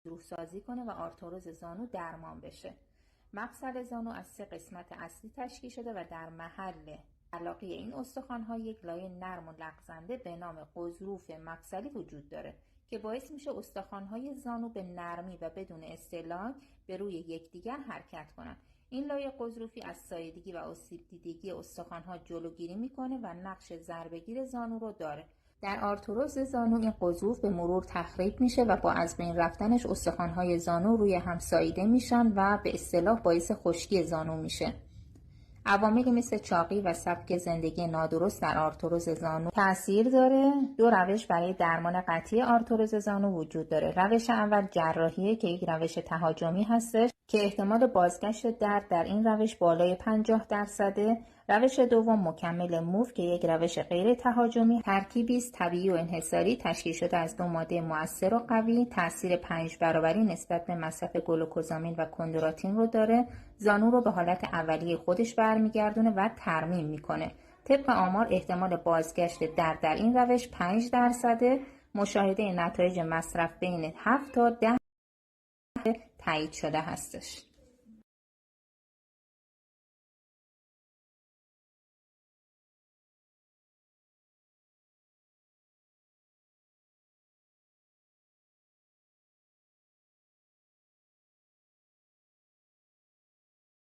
روح سازی کنه و آرتروز زانو درمان بشه. مفصل زانو از 3 قسمت اصلی تشکیل شده و در محل علاقه این استخوان‌ها یک لایه نرم و لغزنده به نام غضروف مفصلی وجود داره که باعث میشه استخوان‌های زانو به نرمی و بدون استعلاک به روی یکدیگر حرکت کنند. این لایه غضروفی از ساییدگی و آسیب دیدگی استخوان‌ها جلوگیری میکنه و نقش ضربه‌گیر زانو رو داره. در آرتروز زانو این غضروف به مرور تخریب میشه و با از بین رفتنش استخوان‌های زانو روی هم ساییده میشن و به اصطلاح باعث خشکی زانو میشه. عواملی مثل چاقی و سبک زندگی نادرست در آرتروز زانو تأثیر داره. 2 روش برای درمان قطعی آرتروز زانو وجود داره. روش اول جراحیه که یک روش تهاجمی هستش که احتمال بازگشت درد در این روش بالای 50%. روش دوم مکمل موو که یک روش غیر تهاجمی ترکیبی است طبیعی و انحصاری تشکیل شده از 2 ماده مؤثر و قوی، تاثیر 5 برابری نسبت به مصرف گلوکوزامین و کندراتین رو داره. زانو رو به حالت اولیه خودش برمیگردونه و ترمیم میکنه. طبق آمار احتمال بازگشت درد در این روش 5%. مشاهده نتایج مصرف بین 7 تا 10 تایید شده هستش.